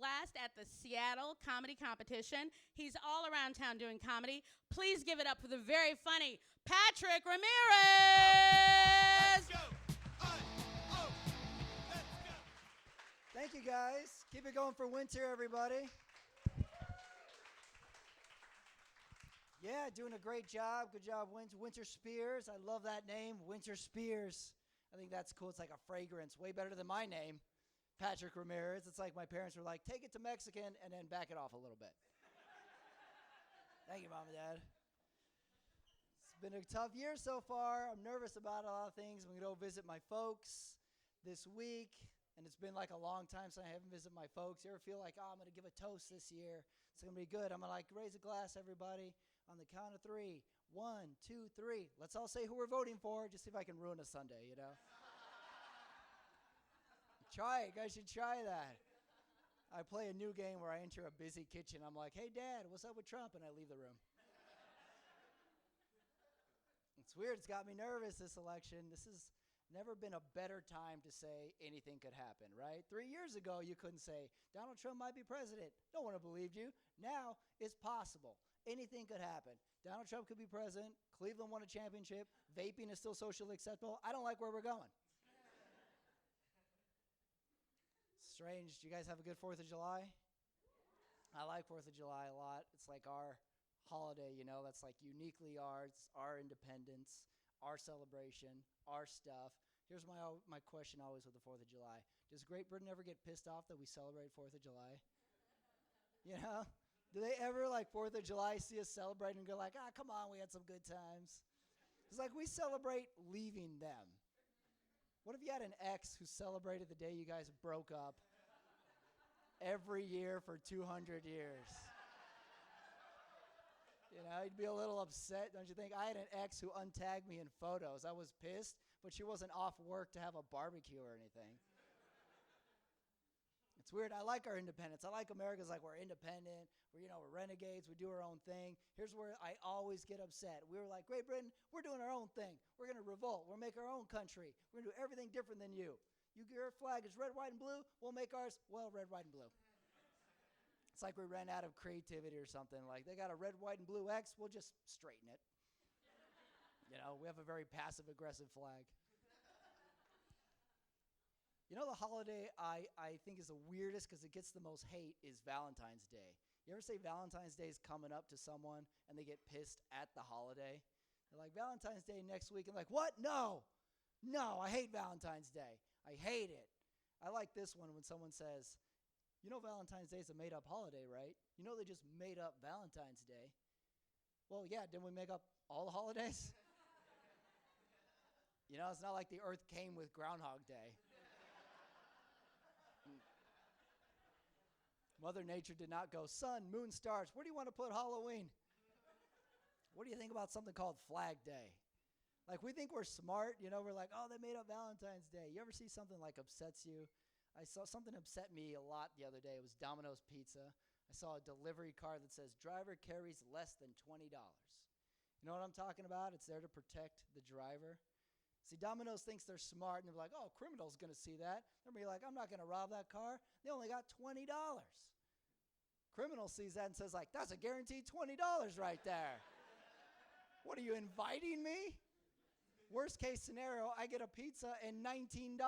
blast at the Seattle Comedy Competition. He's all around town doing comedy. Please give it up for the very funny Patrick Ramirez. Let's go. Let's go. Thank you, guys. Keep it going for winter, everybody. Yeah, doing a great job. Good job, Winter Spears. I love that name, Winter Spears. I think that's cool. It's like a fragrance. Way better than my name, Patrick Ramirez. It's like my parents were like, take it to Mexican and then back it off a little bit. Thank you, Mom and Dad. It's been a tough year so far. I'm nervous about a lot of things. I'm going to go visit my folks this week. And it's been like a long time since I haven't visited my folks. You ever feel like, I'm going to give a toast this year. It's going to be good. I'm going to like raise a glass, everybody, on the count of 3. 1, 2, 3. Let's all say who we're voting for. Just see if I can ruin a Sunday, you know? Try it. You guys should try that. I play a new game where I enter a busy kitchen. I'm like, hey, Dad, what's up with Trump? And I leave the room. It's weird. It's got me nervous, this election. This has never been a better time to say anything could happen, right? 3 years ago, you couldn't say, Donald Trump might be president. No one would have believed you. Now, it's possible. Anything could happen. Donald Trump could be president. Cleveland won a championship. Vaping is still socially acceptable. I don't like where we're going. Strange. Do you guys have a good 4th of July? I like 4th of July a lot. It's like our holiday, you know, that's like uniquely ours, our independence, our celebration, our stuff. Here's my question always with the 4th of July. Does Great Britain ever get pissed off that we celebrate 4th of July? You know? Do they ever, like, 4th of July see us celebrate and go like, come on, we had some good times? It's like we celebrate leaving them. What if you had an ex who celebrated the day you guys broke up every year for 200 years? You know, you'd be a little upset, don't you think? I had an ex who untagged me in photos. I was pissed, but she wasn't off work to have a barbecue or anything. It's weird. I like our independence. I like America's like we're independent. We're renegades. We do our own thing. Here's where I always get upset. We were like, Great Britain, we're doing our own thing. We're going to revolt. We'll make our own country. We're going to do everything different than you. Your flag is red, white, and blue. We'll make ours, red, white, and blue. It's like we ran out of creativity or something. Like they got a red, white, and blue X. We'll just straighten it. You know, we have a very passive-aggressive flag. You know, the holiday I think is the weirdest because it gets the most hate is Valentine's Day. You ever say Valentine's Day is coming up to someone and they get pissed at the holiday? They're like, Valentine's Day next week. And like, what? No, I hate Valentine's Day. I hate it. I like this one when someone says, you know Valentine's Day is a made-up holiday, right? You know they just made up Valentine's Day. Well, yeah, didn't we make up all the holidays? You know, it's not like the earth came with Groundhog Day. Mother Nature did not go, sun, moon, stars, where do you want to put Halloween? What do you think about something called Flag Day? Like, we think we're smart, you know, we're like, oh, they made up Valentine's Day. You ever see something like upsets you? I saw something upset me a lot the other day. It was Domino's Pizza. I saw a delivery card that says, driver carries less than $20. You know what I'm talking about? It's there to protect the driver. See, Domino's thinks they're smart, and they're like, oh, criminal's going to see that. They're going to be like, I'm not going to rob that car. They only got $20. Criminal sees that and says, like, that's a guaranteed $20 right there. What, are you inviting me? Worst case scenario, I get a pizza and $19.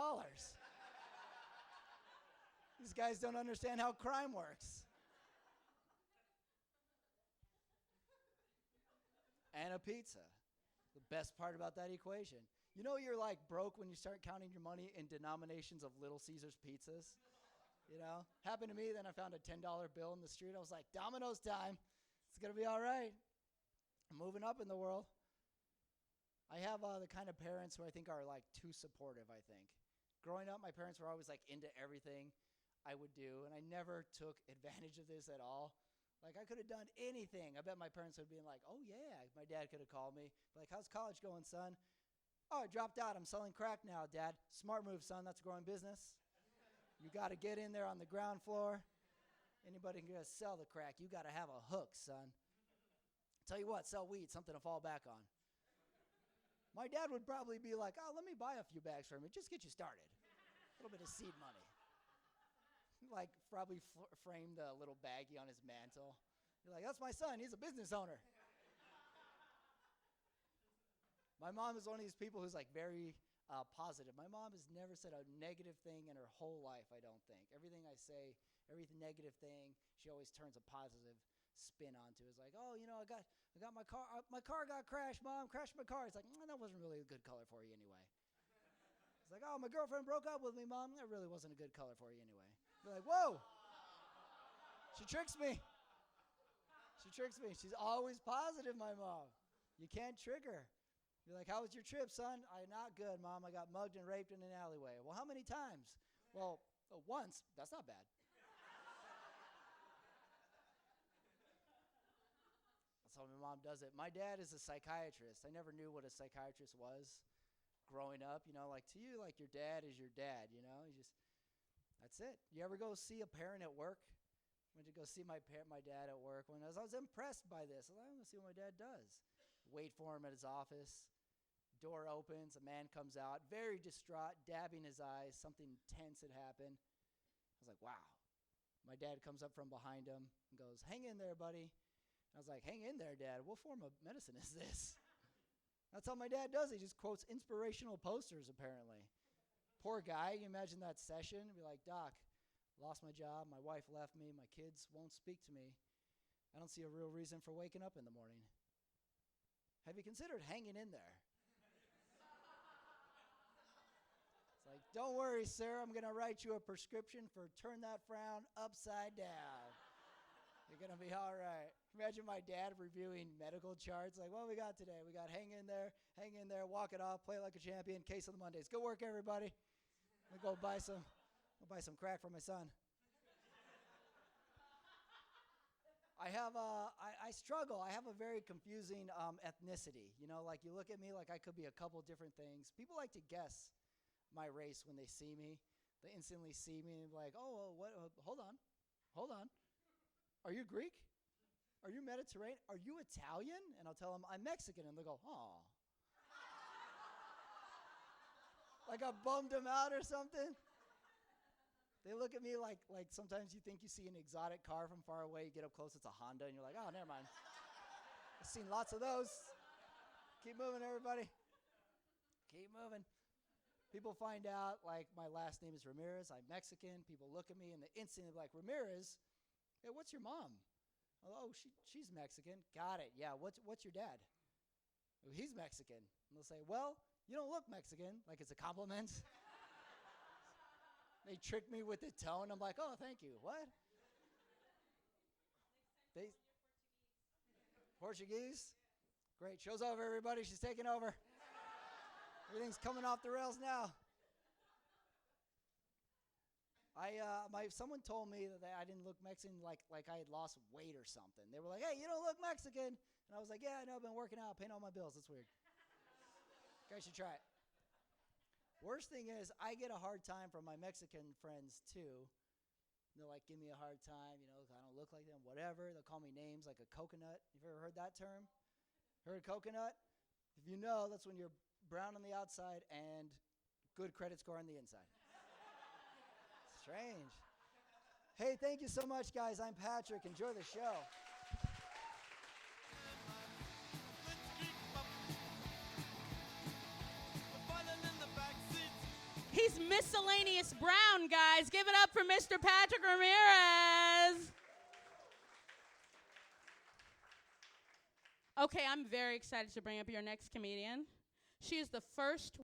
These guys don't understand how crime works. And a pizza. The best part about that equation. You know you're like broke when you start counting your money in denominations of Little Caesars pizzas? You know? Happened to me, then I found a $10 bill in the street. I was like, Domino's time. It's going to be all right. I'm moving up in the world. I have the kind of parents who I think are like too supportive, I think. Growing up, my parents were always like into everything I would do, and I never took advantage of this at all. Like, I could have done anything. I bet my parents would have been like, oh, yeah. My dad could have called me. Like, how's college going, son? Oh, I dropped out. I'm selling crack now, Dad. Smart move, son. That's a growing business. You got to get in there on the ground floor. Anybody can just sell the crack. You got to have a hook, son. Tell you what, sell weed, something to fall back on. My dad would probably be like, oh, let me buy a few bags from you. Just get you started. A little bit of seed money. like probably framed a little baggie on his mantle. You're like, that's my son. He's a business owner. My mom is one of these people who's like very positive. My mom has never said a negative thing in her whole life, I don't think. Everything I say, every negative thing, she always turns a positive spin onto. It's like, oh, you know, I got my car got crashed, Mom, crashed my car. It's like, that wasn't really a good color for you anyway. It's like, oh, my girlfriend broke up with me, Mom. That really wasn't a good color for you anyway. You're like, whoa. She tricks me. She tricks me. She's always positive, my mom. You can't trick her. You're like, how was your trip, son? Not good, Mom. I got mugged and raped in an alleyway. Well, how many times? Well, once. That's not bad. That's how my mom does it. My dad is a psychiatrist. I never knew what a psychiatrist was growing up. You know, like to you, like your dad is your dad, you know? That's it. You ever go see a parent at work? Went to go see my dad at work. When I was impressed by this. I want to see what my dad does. Wait for him at his office. Door opens, a man comes out, very distraught, dabbing his eyes. Something tense had happened. I was like, wow. My dad comes up from behind him and goes, hang in there, buddy. I was like, hang in there, Dad. What form of medicine is this? That's how my dad does it. He just quotes inspirational posters, apparently. Poor guy. You imagine that session. Be like, Doc, lost my job. My wife left me. My kids won't speak to me. I don't see a real reason for waking up in the morning. Have you considered hanging in there? It's like, don't worry, sir. I'm going to write you a prescription for turn that frown upside down. You're going to be all right. Imagine my dad reviewing medical charts. Like, what we got today? We got hang in there, walk it off, play like a champion, case of the Mondays. Good work, everybody. I'm going to go buy some crack for my son. I struggle. I have a very confusing ethnicity. You know, like you look at me like I could be a couple different things. People like to guess my race when they see me. They instantly see me and be like, oh, what? Hold on. Are you Greek? Are you Mediterranean? Are you Italian? And I'll tell them I'm Mexican, and they'll go, oh. Like I bummed them out or something. They look at me like sometimes you think you see an exotic car from far away. You get up close, it's a Honda, and you're like, oh, never mind. I've seen lots of those. Keep moving, everybody. Keep moving. People find out, like, my last name is Ramirez. I'm Mexican. People look at me, and they instantly like, Ramirez, hey, what's your mom? Oh, she's Mexican. Got it. Yeah, what's your dad? Oh, he's Mexican. And they'll say, well, you don't look Mexican, like it's a compliment. They trick me with the tone. I'm like, oh, thank you. What? Portuguese? Great. Show's over, everybody. She's taking over. Everything's coming off the rails now. Someone told me that I didn't look Mexican, like I had lost weight or something. They were like, hey, you don't look Mexican. And I was like, yeah, I know, I've been working out, paying all my bills. It's weird. You guys should try it. Worst thing is, I get a hard time from my Mexican friends, too. They'll, like, give me a hard time, you know, I don't look like them, whatever. They'll call me names like a coconut. You've ever heard that term? Heard of coconut? If you know, that's when you're brown on the outside and good credit score on the inside. Strange. Hey, thank you so much, guys. I'm Patrick. Enjoy the show. He's miscellaneous brown, guys. Give it up for Mr. Patrick Ramirez. Okay, I'm very excited to bring up your next comedian. She is the first